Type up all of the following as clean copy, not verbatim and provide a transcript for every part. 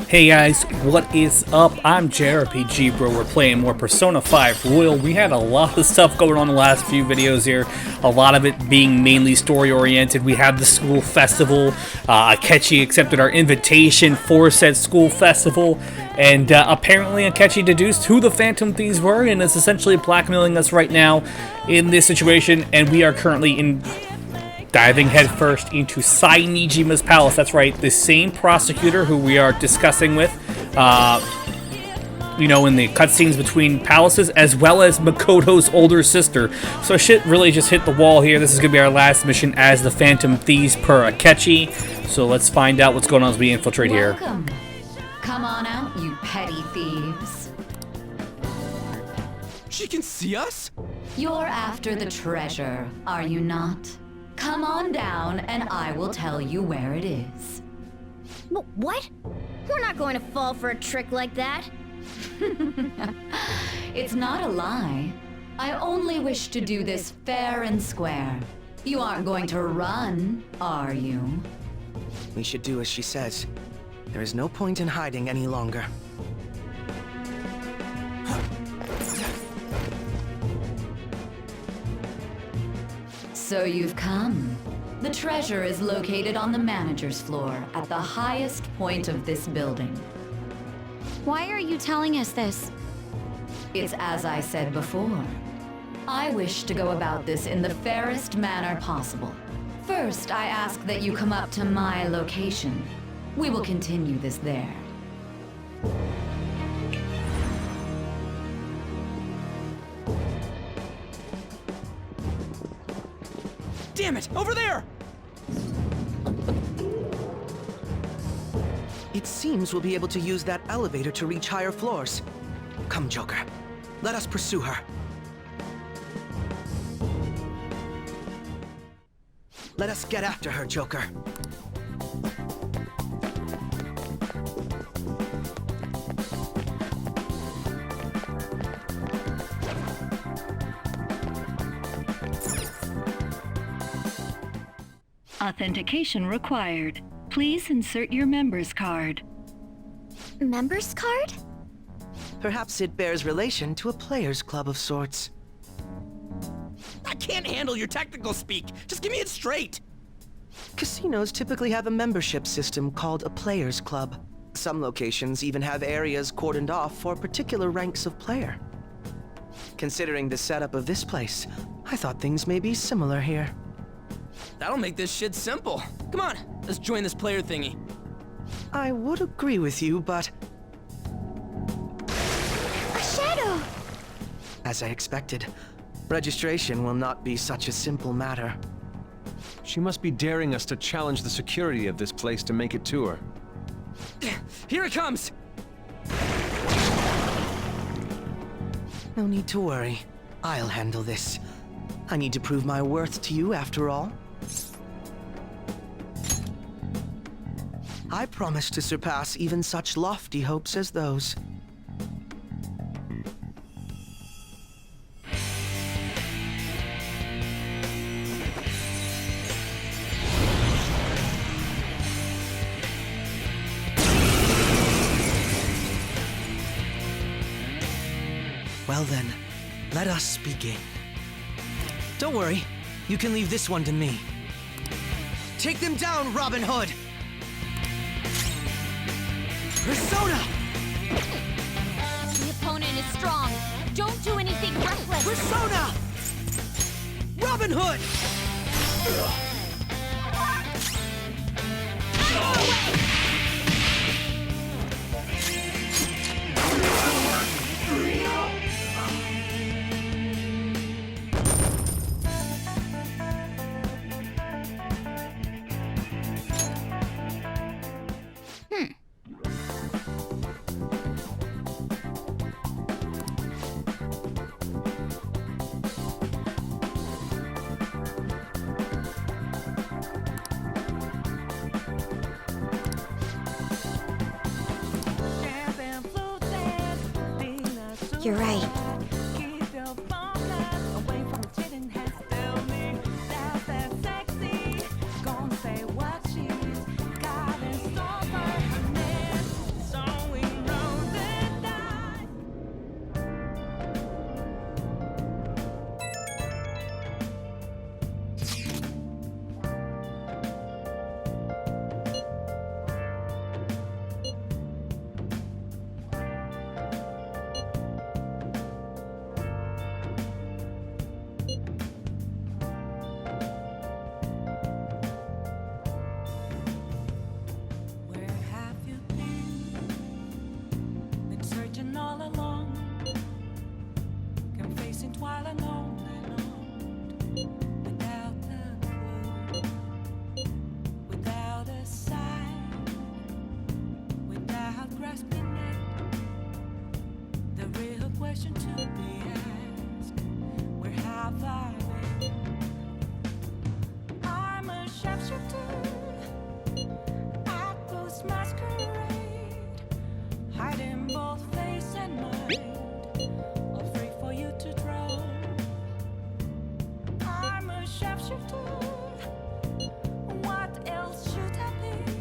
Hey guys, what is up? I'm JRPG Bro. We're playing more Persona 5 Royal. We had a lot of stuff going on in the last few videos here, a lot of it being mainly story oriented. We had the school festival, Akechi accepted our invitation for said school festival, and apparently Akechi deduced who the Phantom Thieves were and is essentially blackmailing us right now in this situation, and we are currently diving headfirst into Niijima's palace. That's right, the same prosecutor who we are discussing with, you know, in the cutscenes between palaces, as well as Makoto's older sister. So shit really just hit the wall here. This is going to be our last mission as the Phantom Thieves per Akechi. So let's find out what's going on as we infiltrate here. Welcome. Come on out, you petty thieves. She can see us? You're after the treasure, are you not? Come on down, and I will tell you where it is. What? We're not going to fall for a trick like that. It's not a lie. I only wish to do this fair and square. You aren't going to run, are you? We should do as she says. There is no point in hiding any longer. So you've come. The treasure is located on the manager's floor at the highest point of this building. Why are you telling us this? It's as I said before. I wish to go about this in the fairest manner possible. First, I ask that you come up to my location. We will continue this there. Damn it! Over there! It seems we'll be able to use that elevator to reach higher floors. Come, Joker. Let us pursue her. Let us get after her, Joker. Authentication required. Please insert your member's card. Member's card? Perhaps it bears relation to a player's club of sorts. I can't handle your technical speak. Just give me it straight. Casinos typically have a membership system called a player's club. Some locations even have areas cordoned off for particular ranks of player. Considering the setup of this place, I thought things may be similar here. That'll make this shit simple. Come on, let's join this player thingy. I would agree with you, but... A shadow! as I expected, registration will not be such a simple matter. She must be daring us to challenge the security of this place to make it to her. Here it comes! No need to worry. I'll handle this. I need to prove my worth to you, after all. I promise to surpass even such lofty hopes as those. Well then, let us begin. Don't worry, you can leave this one to me. Take them down, Robin Hood! Persona! The opponent is strong. Don't do anything reckless. Persona! Robin Hood! You're right. question to be asked. Where have I been? I'm a sharpshooter at post masquerade, hiding both face and mind, all free for you to draw. I'm a sharpshooter. What else should I be?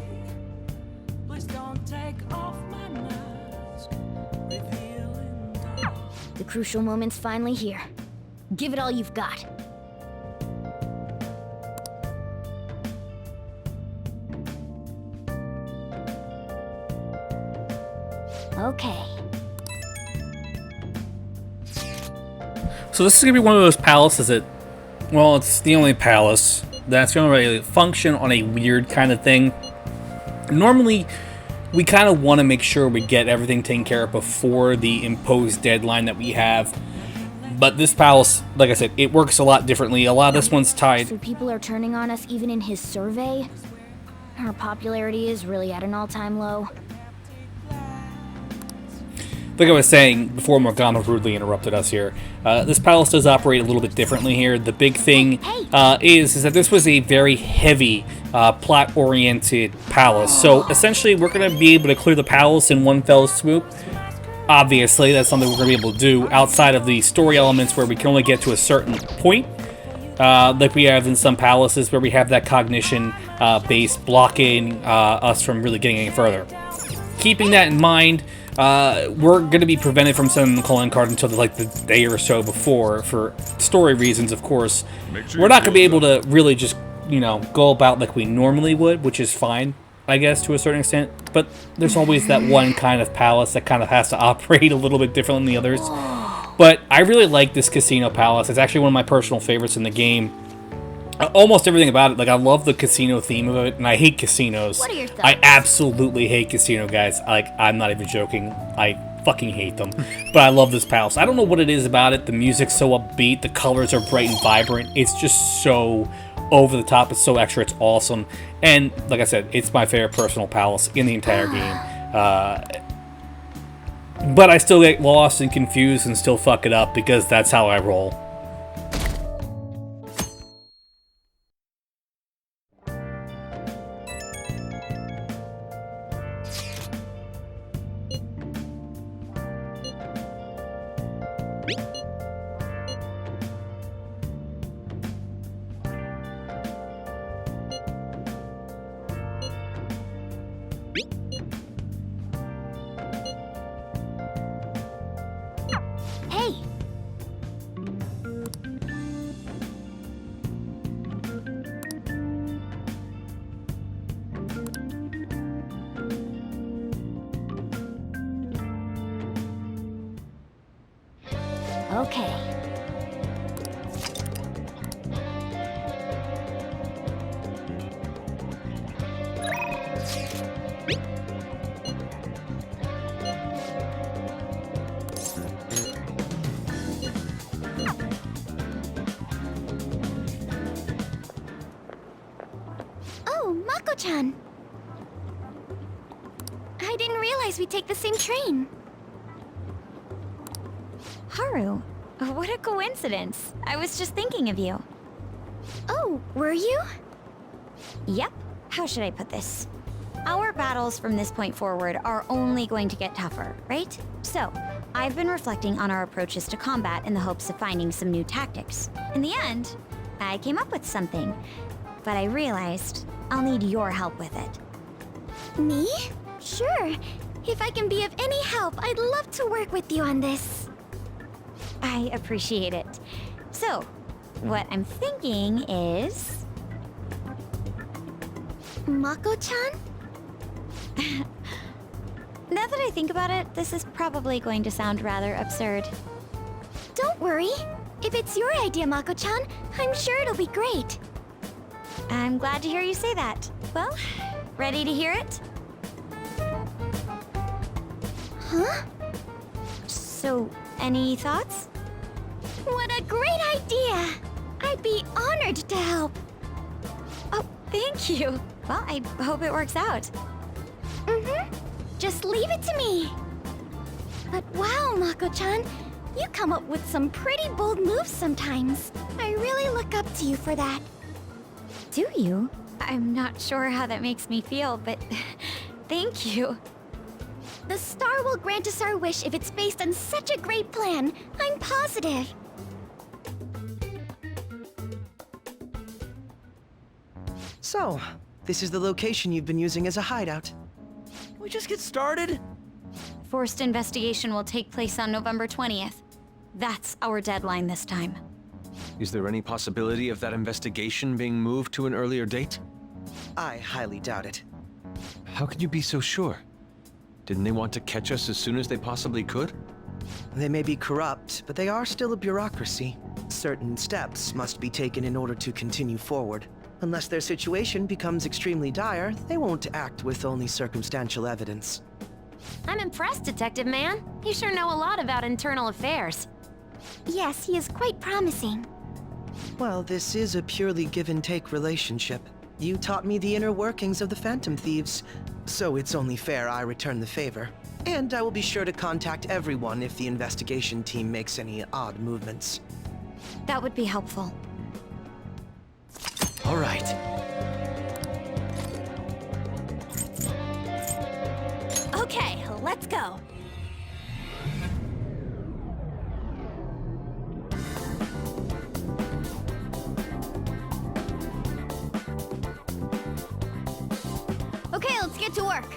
Please don't take off my mask, revealing dark. The crucial moment's finally here. Give it all you've got. Okay. So this is gonna be one of those palaces that, well, it's the only palace that's gonna really function on a weird kind of thing. Normally, we kind of want to make sure we get everything taken care of before the imposed deadline that we have. But this palace, like I said, it works a lot differently. A lot of this one's tied. So people are turning on us even in his survey? Our popularity is really at an all-time low. Like I was saying before Morgana rudely interrupted us here, this palace does operate a little bit differently here. The big thing is that this was a very heavy plot-oriented palace. So essentially we're going to be able to clear the palace in one fell swoop. Obviously, that's something we're going to be able to do outside of the story elements where we can only get to a certain point. Like we have in some palaces where we have that cognition base blocking us from really getting any further. Keeping that in mind, we're going to be prevented from sending the calling card until like the day or so before, for story reasons, of course. We're not going to be able to really just, you know, go about like we normally would, which is fine, I guess, to a certain extent. But there's always that one kind of palace that kind of has to operate a little bit different than the others. But I really like this casino palace. It's actually one of my personal favorites in the game. Almost everything about it. Like, I love the casino theme of it, and I hate casinos. What are your thoughts? I absolutely hate casino, guys. Like, I'm not even joking. I fucking hate them. But I love this palace. I don't know what it is about it. The music's so upbeat. The colors are bright and vibrant. It's just so over the top. It's so extra. It's awesome. And, like I said, it's my favorite personal palace in the entire game. But I still get lost and confused and still fuck it up because that's how I roll. Hey! Okay. Oh, Mako-chan! I didn't realize we'd take the same train. Haru, what a coincidence. I was just thinking of you. Oh, were you? Yep. How should I put this? Our battles from this point forward are only going to get tougher, right? So, I've been reflecting on our approaches to combat in the hopes of finding some new tactics. In the end, I came up with something, but I realized I'll need your help with it. Me? Sure. If I can be of any help, I'd love to work with you on this. I appreciate it. So, what I'm thinking is... Mako-chan? Now that I think about it, this is probably going to sound rather absurd. Don't worry. If it's your idea, Mako-chan, I'm sure it'll be great. I'm glad to hear you say that. Well, ready to hear it? Huh? So, any thoughts? What a great idea! I'd be honored to help. Oh, thank you. Well, I hope it works out. Mm-hmm. Just leave it to me. But wow, Mako-chan, You come up with some pretty bold moves sometimes. I really look up to you for that. Do you? I'm not sure how that makes me feel, but thank you. The star will grant us our wish if it's based on such a great plan. I'm positive. So, this is the location you've been using as a hideout. Can we just get started? Forced investigation will take place on November 20th. That's our deadline this time. Is there any possibility of that investigation being moved to an earlier date? I highly doubt it. How can you be so sure? Didn't they want to catch us as soon as they possibly could? They may be corrupt, but they are still a bureaucracy. Certain steps must be taken in order to continue forward. Unless their situation becomes extremely dire, they won't act with only circumstantial evidence. I'm impressed, Detective Man. You sure know a lot about internal affairs. Yes, he is quite promising. Well, this is a purely give-and-take relationship. You taught me the inner workings of the Phantom Thieves, so it's only fair I return the favor. And I will be sure to contact everyone if the investigation team makes any odd movements. That would be helpful. All right. Okay, let's go. Okay, let's get to work.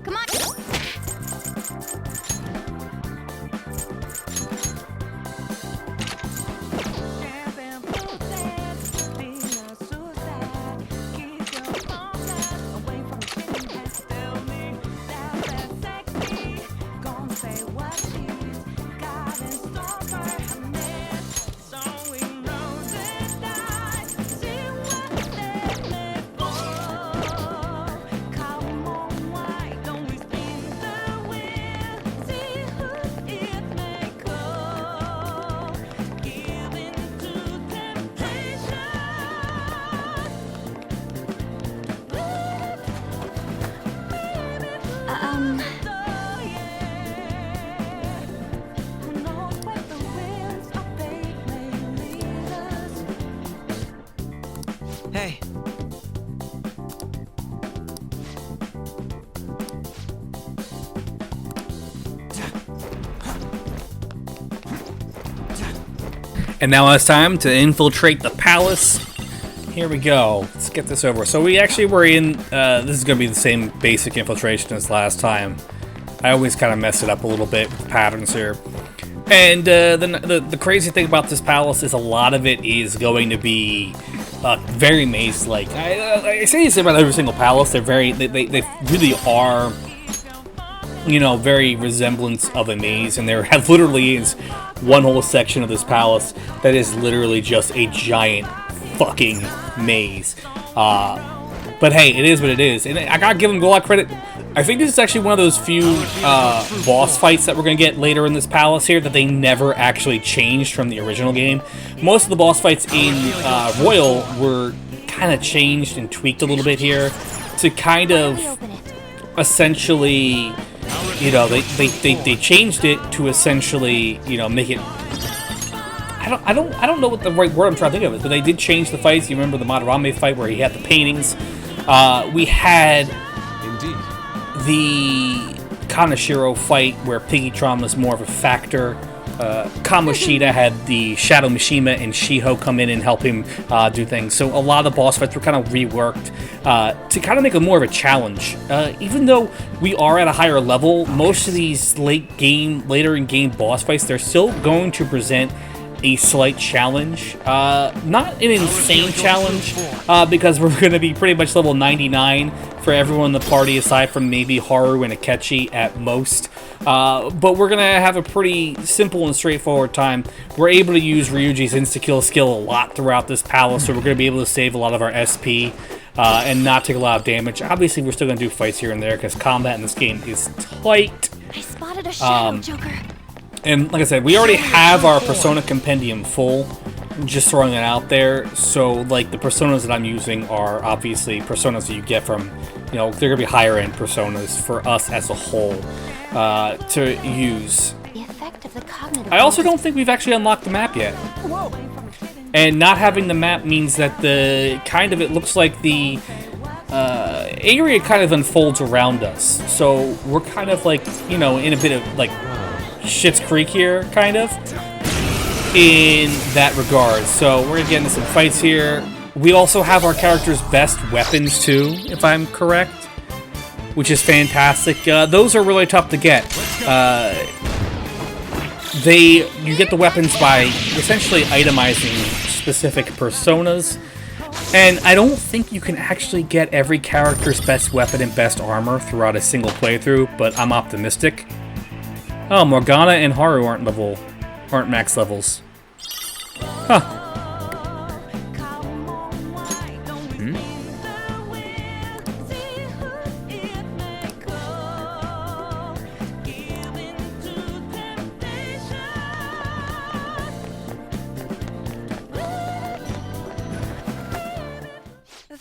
Come on. Hey. And now it's time to infiltrate the palace. Here we go. Let's get this over. So we actually were in, this is going to be the same basic infiltration as last time. I always kind of mess it up a little bit with the patterns here. And the crazy thing about this palace is a lot of it is going to be very maze-like. I say this about every single palace. They really are, you know, very resemblance of a maze. And there literally is one whole section of this palace that is literally just a giant fucking maze. But hey, it is what it is. And I gotta give them a lot of credit. I think this is actually one of those few boss fights that we're going to get later in this palace here that they never actually changed from the original game. Most of the boss fights in Royal were kind of changed and tweaked a little bit here to kind of essentially, you know, they changed it to essentially, you know, make it. I don't know what the right word I'm trying to think of is, but they did change the fights. You remember the Madarame fight where he had the paintings. We had the Kaneshiro fight where Piggytron was more of a factor. Kamoshida had the Shadow Mishima and Shiho come in and help him do things. So a lot of the boss fights were kind of reworked to kind of make it more of a challenge. Even though we are at a higher level, most of these later in game boss fights, they're still going to present a slight challenge. Not an insane challenge, because we're going to be pretty much level 99 for everyone in the party aside from maybe Haru and Akechi at most. But we're going to have a pretty simple and straightforward time. We're able to use Ryuji's insta-kill skill a lot throughout this palace, so we're going to be able to save a lot of our SP and not take a lot of damage. Obviously, we're still going to do fights here and there because combat in this game is tight. I spotted a shadow, Joker. And like I said, we already have our Persona Compendium full, just throwing it out there. So like the personas that I'm using are obviously personas that you get from, you know, they're going to be higher end personas for us as a whole to use. The effect of the cognitive. I also don't think we've actually unlocked the map yet. And not having the map means that it looks like the area kind of unfolds around us. So we're kind of like, you know, in a bit of like Schitt's Creek here, kind of, in that regard. So we're gonna get into some fights here. We also have our character's best weapons too, if I'm correct, which is fantastic. Those are really tough to get. You get the weapons by essentially itemizing specific personas, and I don't think you can actually get every character's best weapon and best armor throughout a single playthrough, but I'm optimistic. Oh, Morgana and Haru aren't max levels. Huh.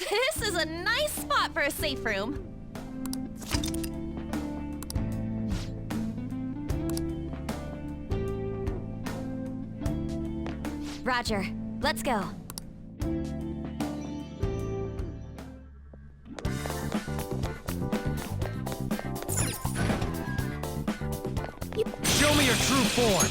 This is a nice spot for a safe room. Roger. Let's go. Show me your true form.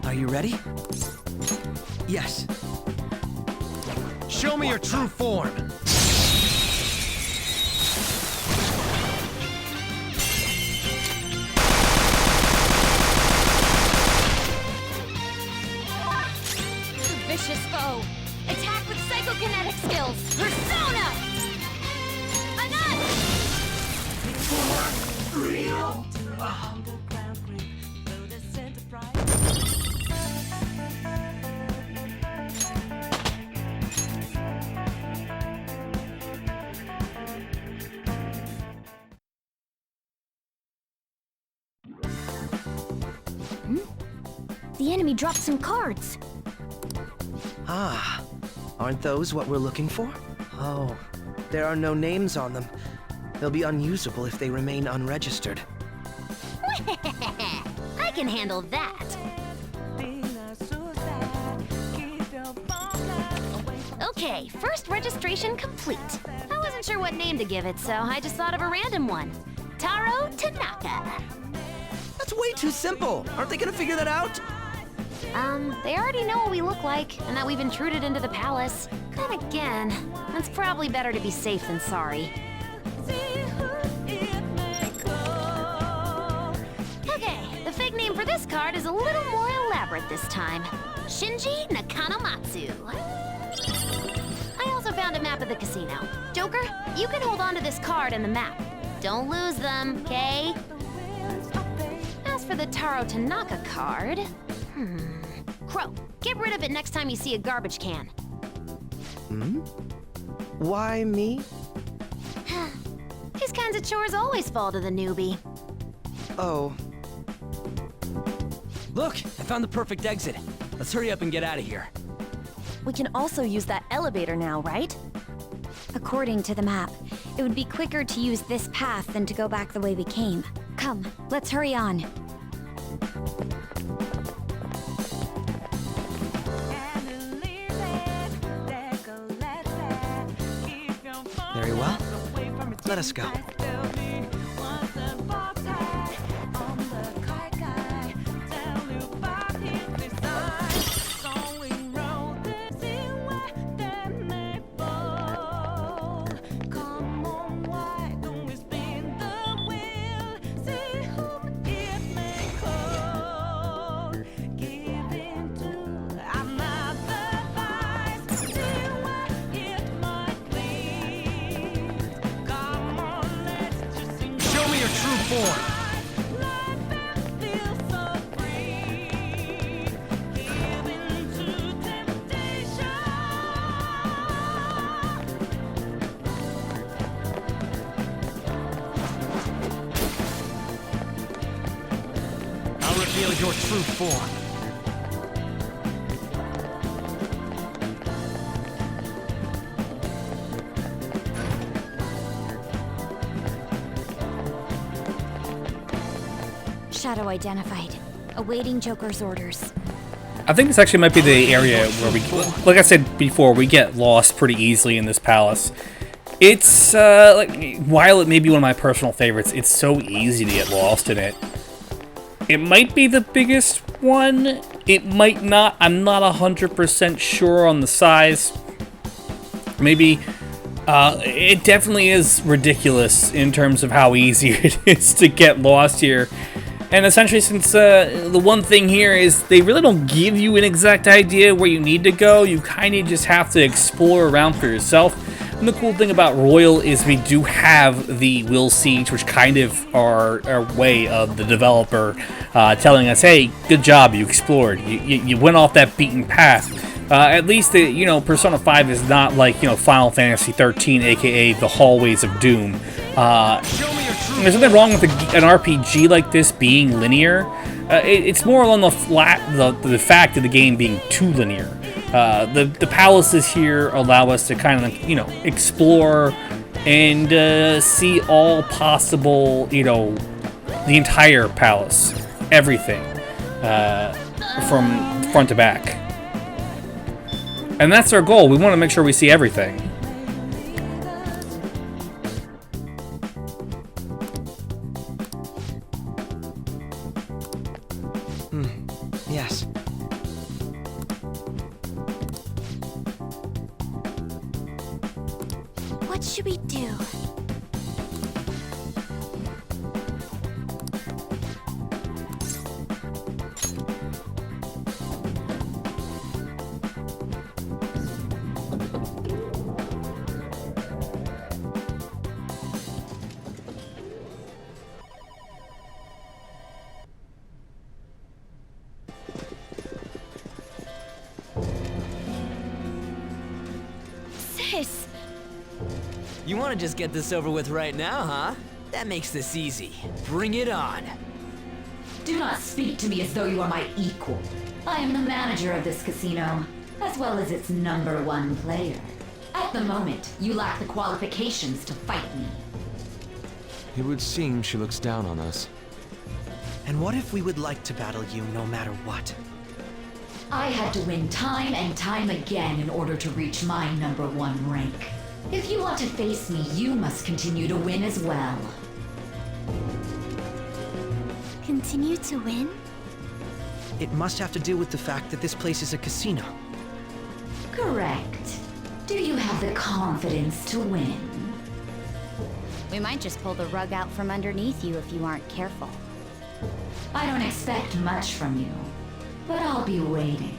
Are you ready? Yes. Show me your true form. Vicious foe. Attack with psychokinetic skills. Persona! The enemy dropped some cards. Ah, aren't those what we're looking for? Oh, there are no names on them. They'll be unusable if they remain unregistered. I can handle that. Okay, first registration complete. I wasn't sure what name to give it, so I just thought of a random one. Taro Tanaka. That's way too simple. Aren't they gonna figure that out? They already know what we look like, and that we've intruded into the palace. Then again, it's probably better to be safe than sorry. Okay, the fake name for this card is a little more elaborate this time. Shinji Nakanomatsu. I also found a map of the casino. Joker, you can hold on to this card and the map. Don't lose them, okay? As for the Taro Tanaka card... Crow, get rid of it next time you see a garbage can. Why me? These kinds of chores always fall to the newbie. Oh. Look, I found the perfect exit. Let's hurry up and get out of here. We can also use that elevator now, right? According to the map, it would be quicker to use this path than to go back the way we came. Come, let's hurry on. Very well. Let us go. I'll reveal your true form. Shadow identified. Awaiting Joker's orders. I think this actually might be the area where we, like I said before, we get lost pretty easily in this palace. It's, like, while it may be one of my personal favorites, it's so easy to get lost in it. It might be the biggest one. It might not. I'm not 100% sure on the size. Maybe. It definitely is ridiculous in terms of how easy it is to get lost here. And essentially, since the one thing here is they really don't give you an exact idea where you need to go, you kind of just have to explore around for yourself. And the cool thing about Royal is we do have the Will Siege, which kind of are a way of the developer telling us, hey, good job, you explored. You went off that beaten path. At least, Persona 5 is not like, Final Fantasy 13, aka the Hallways of Doom. There's nothing wrong with an RPG like this being linear. It's more along the fact of the game being too linear. The palaces here allow us to kind of, explore and see all possible, the entire palace, everything, from front to back. And that's our goal. We want to make sure we see everything. Yes. What should we do? Sis! You want to just get this over with right now, huh? That makes this easy. Bring it on. Do not speak to me as though you are my equal. I am the manager of this casino, as well as its #1 player. At the moment, you lack the qualifications to fight me. It would seem she looks down on us. And what if we would like to battle you no matter what? I had to win time and time again in order to reach my #1 rank. If you want to face me, you must continue to win as well. Continue to win? It must have to do with the fact that this place is a casino. Correct. Do you have the confidence to win? We might just pull the rug out from underneath you if you aren't careful. I don't expect much from you, but I'll be waiting.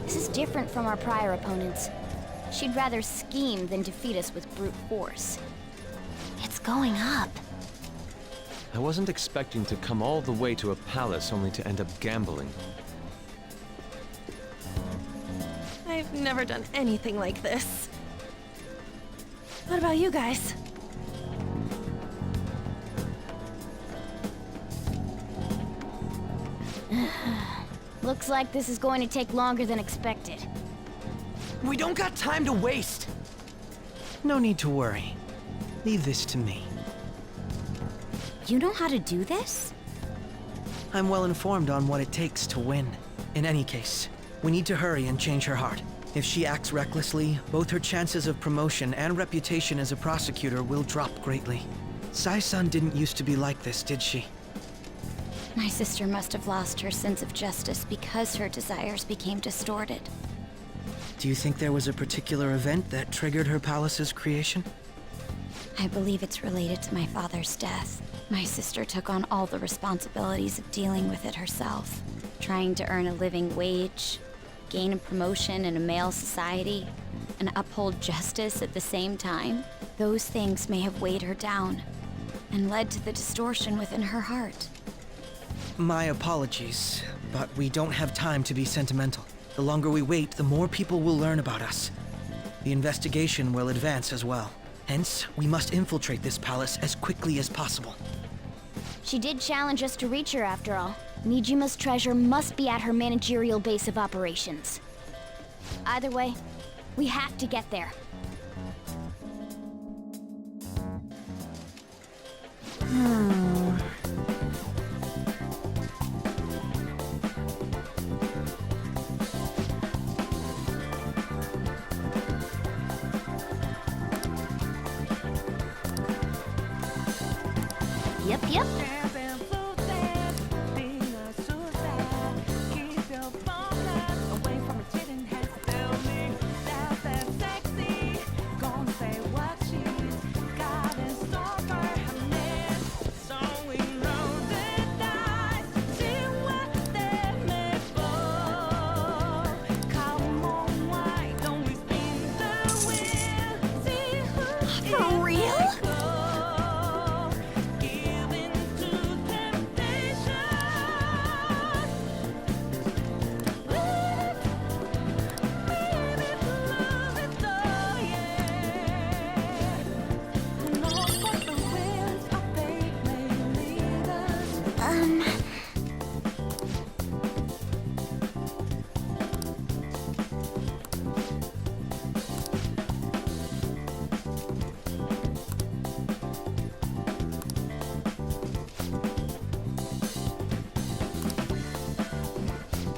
This is different from our prior opponents. She'd rather scheme than defeat us with brute force. It's going up. I wasn't expecting to come all the way to a palace only to end up gambling. I've never done anything like this. What about you guys? Looks like this is going to take longer than expected. We don't got time to waste. No need to worry. Leave this to me. You know how to do this? I'm well informed on what it takes to win. In any case, we need to hurry and change her heart. If she acts recklessly, both her chances of promotion and reputation as a prosecutor will drop greatly. Sai-san didn't used to be like this, did she? My sister must have lost her sense of justice because her desires became distorted. Do you think there was a particular event that triggered her palace's creation? I believe it's related to my father's death. My sister took on all the responsibilities of dealing with it herself, trying to earn a living wage, gain a promotion in a male society, and uphold justice at the same time. Those things may have weighed her down and led to the distortion within her heart. My apologies, but we don't have time to be sentimental. The longer we wait, the more people will learn about us. The investigation will advance as well. Hence, we must infiltrate this palace as quickly as possible. She did challenge us to reach her after all. Niijima's treasure must be at her managerial base of operations. Either way, we have to get there. Yep. For real?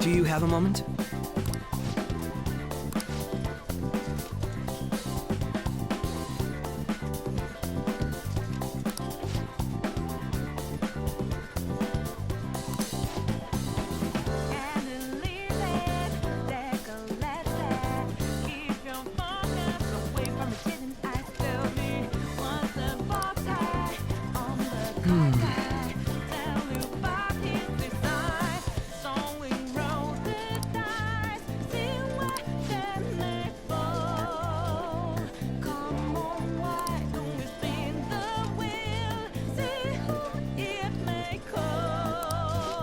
Do you have a moment?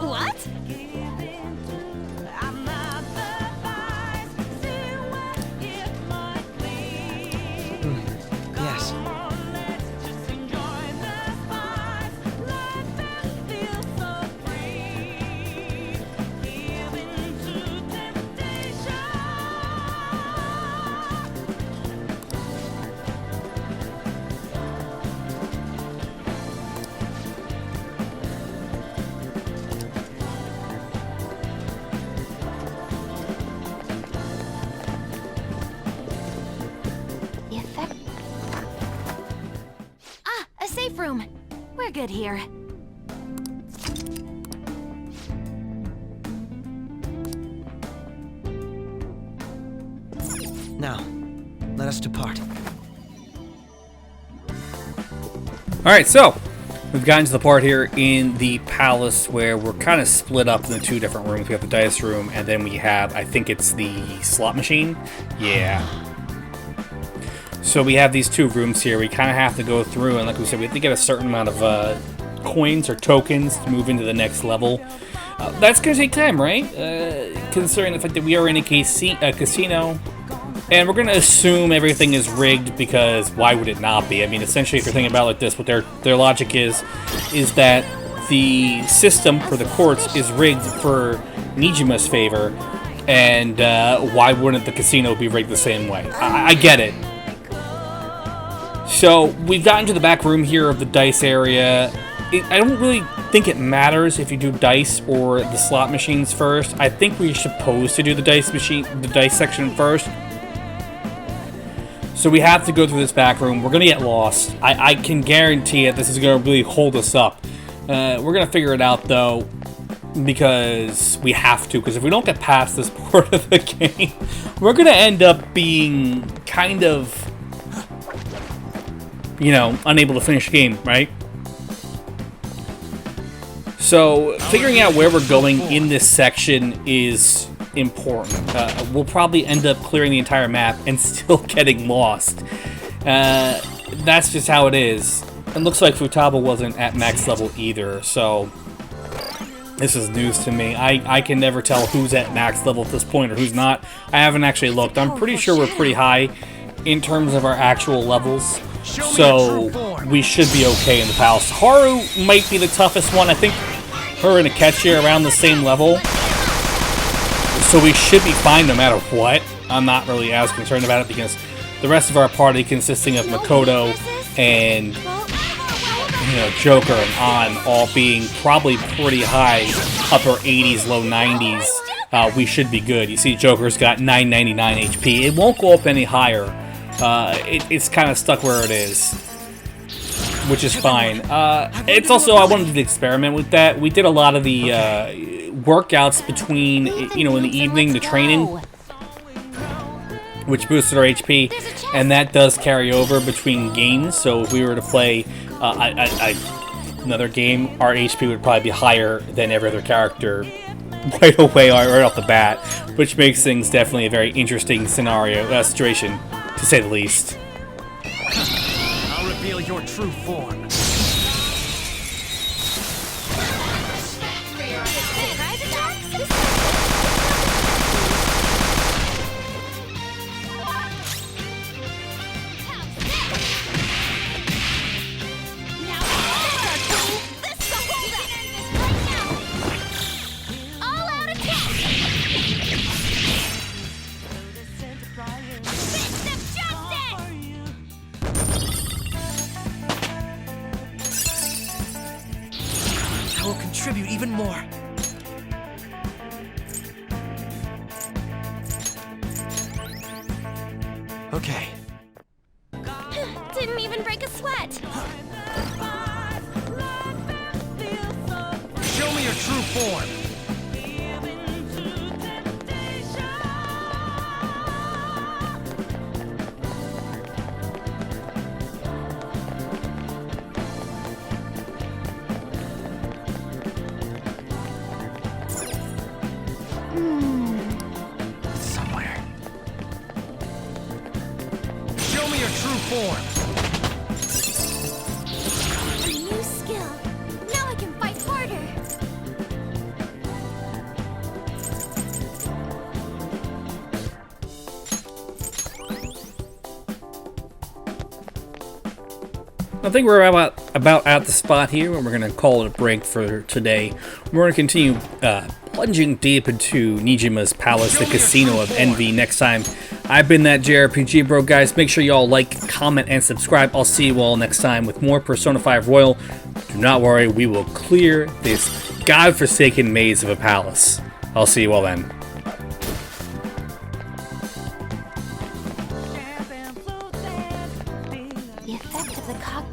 What? Yes. A safe room. We're good here. Now, let us depart. Alright, so we've gotten to the part here in the palace where we're kind of split up into two different rooms. We have the dice room, and then we have, I think it's the slot machine. Yeah. So we have these two rooms here. We kind of have to go through, and like we said, we have to get a certain amount of coins or tokens to move into the next level. That's going to take time, right? Considering the fact that we are in a casino. And we're going to assume everything is rigged, because why would it not be? I mean, essentially, if you're thinking about it like this, what their logic is that the system for the courts is rigged for Niijima's favor, and why wouldn't the casino be rigged the same way? I get it. So, we've gotten to the back room here of the dice area, I don't really think it matters if you do dice or the slot machines first. I think we're supposed to do the dice section first. So we have to go through this back room. We're gonna get lost. I can guarantee it. This is gonna really hold us up. We're gonna figure it out though, because we have to. Because if we don't get past this part of the game, we're gonna end up being kind of, you know, unable to finish the game, right? So figuring out where we're going in this section is important. We'll probably end up clearing the entire map and still getting lost. That's just how it is. It looks like Futaba wasn't at max level either, so this is news to me. I can never tell who's at max level at this point or who's not. I haven't actually looked. I'm pretty sure we're pretty high in terms of our actual levels, so we should be okay in the palace. Haru might be the toughest one. I think her and Akechi are around the same level, so we should be fine no matter what. I'm not really as concerned about it because the rest of our party, consisting of Makoto and, you know, Joker and An, all being probably pretty high, upper 80s, low 90s, we should be good. You see Joker's got 999 HP. It won't go up any higher. It's kind of stuck where it is, which is fine. It's also, I wanted to experiment with that. We did a lot of the workouts between, you know, in the evening, the training, which boosted our HP, and that does carry over between games. So if we were to play another game, our HP would probably be higher than every other character right away, right off the bat, which makes things definitely a very interesting situation, to say the least. I'll reveal your true form. I will contribute even more. Okay. Didn't even break a sweat. Show me your true form. Somewhere. Show me your true form. A new skill. Now I can fight harder. I think we're about at the spot here, and we're going to call it a break for today. We're going to continue plunging deep into Niijima's Palace, the Casino of Envy, next time. I've been that JRPG bro, guys. Make sure you all like, comment, and subscribe. I'll see you all next time with more Persona 5 Royal. Do not worry, we will clear this godforsaken maze of a palace. I'll see you all then. The effect of the cock.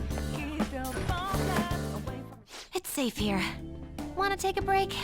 It's safe here. Want to take a break?